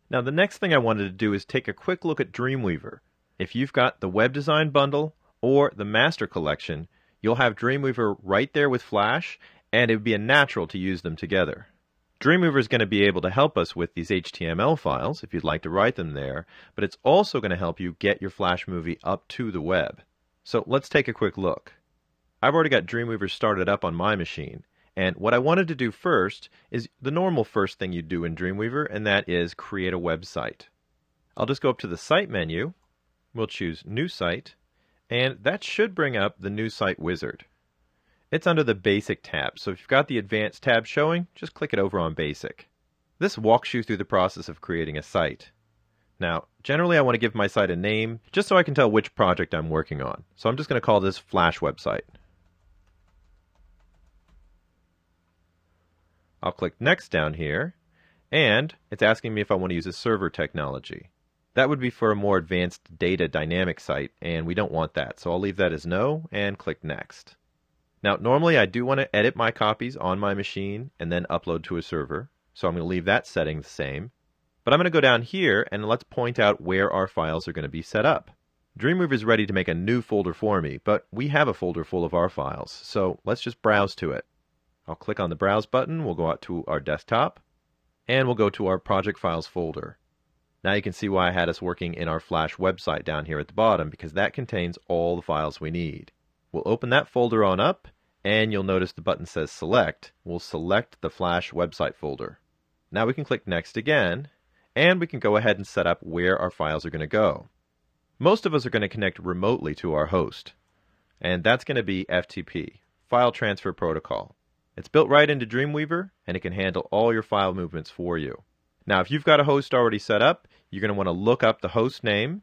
Now the next thing I wanted to do is take a quick look at Dreamweaver. If you've got the Web Design Bundle or the Master Collection, you'll have Dreamweaver right there with Flash, and it would be a natural to use them together. Dreamweaver is going to be able to help us with these HTML files if you'd like to write them there, but it's also going to help you get your Flash movie up to the web. So let's take a quick look. I've already got Dreamweaver started up on my machine, and what I wanted to do first is the normal first thing you do in Dreamweaver, and that is create a website. I'll just go up to the Site menu, we'll choose New Site, and that should bring up the New Site wizard. It's under the Basic tab, so if you've got the Advanced tab showing, just click it over on Basic. This walks you through the process of creating a site. Now, generally I want to give my site a name, just so I can tell which project I'm working on. So I'm just going to call this Flash Website. I'll click Next down here, and it's asking me if I want to use a server technology. That would be for a more advanced data dynamic site, and we don't want that, so I'll leave that as no, and click Next. Now, normally I do want to edit my copies on my machine and then upload to a server, so I'm going to leave that setting the same. But I'm going to go down here and let's point out where our files are going to be set up. Dreamweaver is ready to make a new folder for me, but we have a folder full of our files, so let's just browse to it. I'll click on the Browse button, we'll go out to our desktop, and we'll go to our Project Files folder. Now you can see why I had us working in our Flash website down here at the bottom, because that contains all the files we need. We'll open that folder on up, and you'll notice the button says Select. We'll select the Flash website folder. Now we can click Next again, and we can go ahead and set up where our files are going to go. Most of us are going to connect remotely to our host, and that's going to be FTP, File Transfer Protocol. It's built right into Dreamweaver, and it can handle all your file movements for you. Now if you've got a host already set up, you're going to want to look up the host name,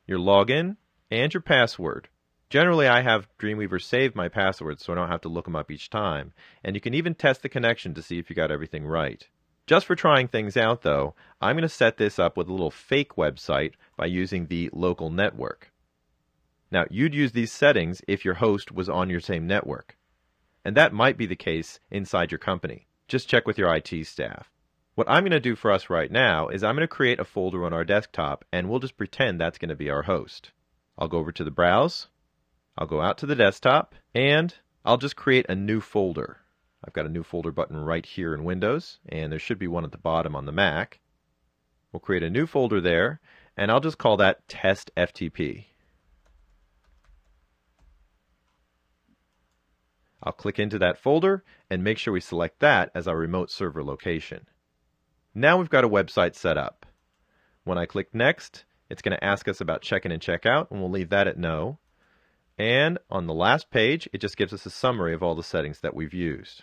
your login, and your password. Generally, I have Dreamweaver save my passwords so I don't have to look them up each time, and you can even test the connection to see if you got everything right. Just for trying things out though, I'm going to set this up with a little fake website by using the local network. Now, you'd use these settings if your host was on your same network, and that might be the case inside your company. Just check with your IT staff. What I'm going to do for us right now is I'm going to create a folder on our desktop, and we'll just pretend that's going to be our host. I'll go over to the Browse, I'll go out to the desktop, and I'll just create a new folder. I've got a new folder button right here in Windows, and there should be one at the bottom on the Mac. We'll create a new folder there, and I'll just call that Test FTP. I'll click into that folder and make sure we select that as our remote server location. Now we've got a website set up. When I click Next, it's going to ask us about check-in and check-out, and we'll leave that at no. And on the last page, it just gives us a summary of all the settings that we've used.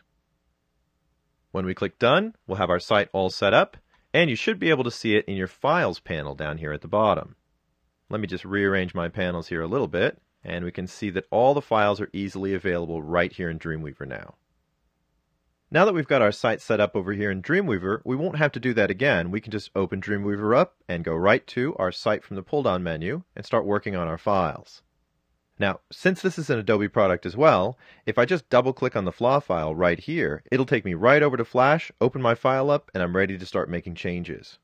When we click Done, we'll have our site all set up, and you should be able to see it in your Files panel down here at the bottom. Let me just rearrange my panels here a little bit, and we can see that all the files are easily available right here in Dreamweaver now. Now that we've got our site set up over here in Dreamweaver, we won't have to do that again. We can just open Dreamweaver up and go right to our site from the pull-down menu and start working on our files. Now, since this is an Adobe product as well, if I just double-click on the FLA file right here, it'll take me right over to Flash, open my file up, and I'm ready to start making changes.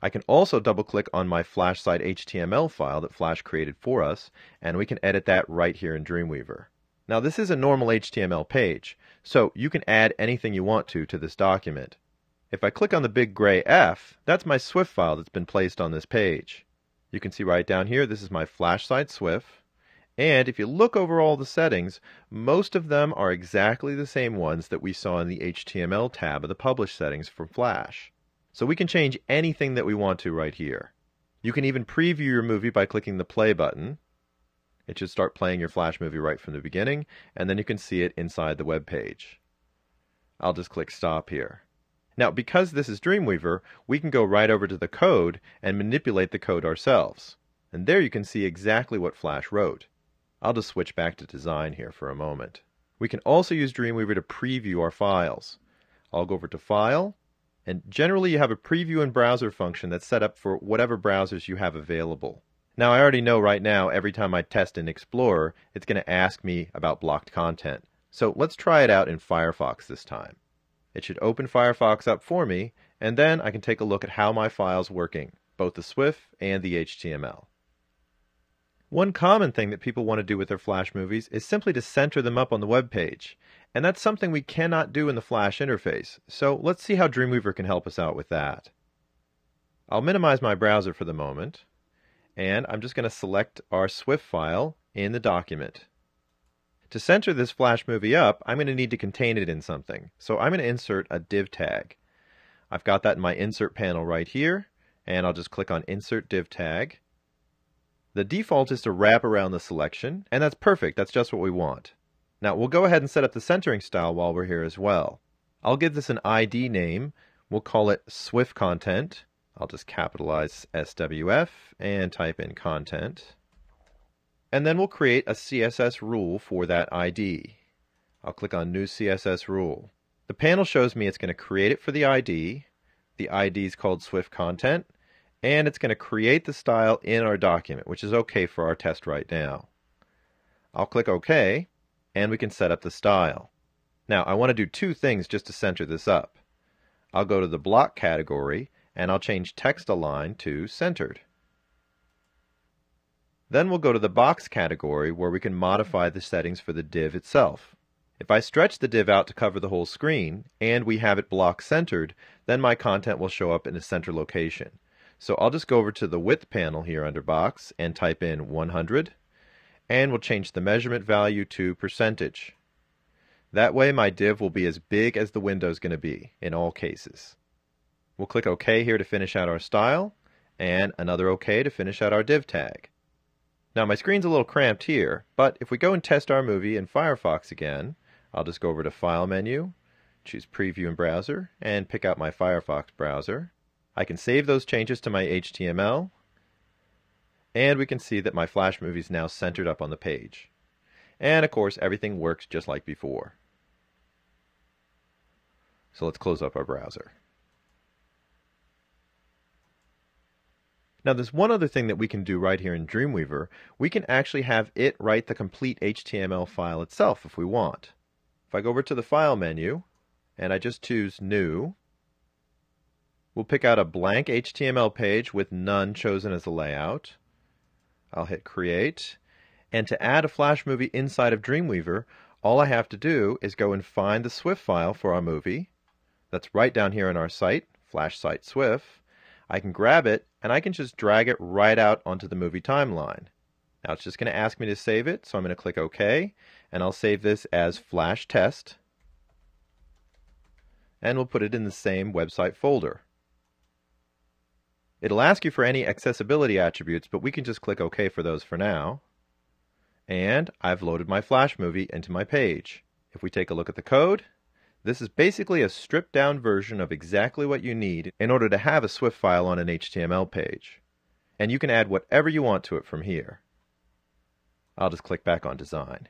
I can also double-click on my Flash site HTML file that Flash created for us, and we can edit that right here in Dreamweaver. Now, this is a normal HTML page, so you can add anything you want to this document. If I click on the big gray F, that's my Swift file that's been placed on this page. You can see right down here, this is my Flash site Swift. And if you look over all the settings, most of them are exactly the same ones that we saw in the HTML tab of the Publish settings from Flash. So we can change anything that we want to right here. You can even preview your movie by clicking the play button. It should start playing your Flash movie right from the beginning, and then you can see it inside the web page. I'll just click Stop here. Now, because this is Dreamweaver, we can go right over to the code and manipulate the code ourselves. And there you can see exactly what Flash wrote. I'll just switch back to design here for a moment. We can also use Dreamweaver to preview our files. I'll go over to File, and generally you have a preview and browser function that's set up for whatever browsers you have available. Now I already know right now every time I test in Explorer, it's going to ask me about blocked content. So let's try it out in Firefox this time. It should open Firefox up for me, And then I can take a look at how my file's working, both the SWF and the HTML. One common thing that people want to do with their Flash movies is simply to center them up on the web page. And that's something we cannot do in the Flash interface. So let's see how Dreamweaver can help us out with that. I'll minimize my browser for the moment, and I'm just going to select our SWF file in the document. To center this Flash movie up, I'm going to need to contain it in something. So I'm going to insert a div tag. I've got that in my Insert panel right here, and I'll just click on Insert Div Tag. The default is to wrap around the selection, and that's perfect. That's just what we want. Now we'll go ahead and set up the centering style while we're here as well. I'll give this an ID name. We'll call it SWF Content. I'll just capitalize SWF and type in Content. And then we'll create a CSS rule for that ID. I'll click on New CSS Rule. The panel shows me it's going to create it for the ID. The ID is called SWF Content. And it's going to create the style in our document, which is okay for our test right now. I'll click OK, and we can set up the style. Now, I want to do two things just to center this up. I'll go to the block category, and I'll change text align to centered. Then we'll go to the box category where we can modify the settings for the div itself. If I stretch the div out to cover the whole screen, and we have it block centered, then my content will show up in a center location. So I'll just go over to the width panel here under box and type in 100, and we'll change the measurement value to percentage. That way my div will be as big as the window is going to be in all cases. We'll click OK here to finish out our style, and another OK to finish out our div tag. Now my screen's a little cramped here, but if we go and test our movie in Firefox again, I'll just go over to File menu, choose Preview in Browser, and pick out my Firefox browser. I can save those changes to my HTML, and we can see that my Flash movie is now centered up on the page. And of course, everything works just like before. So let's close up our browser. Now there's one other thing that we can do right here in Dreamweaver. We can actually have it write the complete HTML file itself if we want. If I go over to the File menu, and I just choose New, we'll pick out a blank HTML page with none chosen as a layout. I'll hit Create. And to add a Flash movie inside of Dreamweaver, all I have to do is go and find the SWF file for our movie. That's right down here in our site, Flash Site SWF. I can grab it, and I can just drag it right out onto the movie timeline. Now it's just going to ask me to save it, so I'm going to click OK, and I'll save this as Flash Test. And we'll put it in the same website folder. It'll ask you for any accessibility attributes, but we can just click OK for those for now. And I've loaded my Flash movie into my page. If we take a look at the code, this is basically a stripped down version of exactly what you need in order to have a SWF file on an HTML page. And you can add whatever you want to it from here. I'll just click back on Design.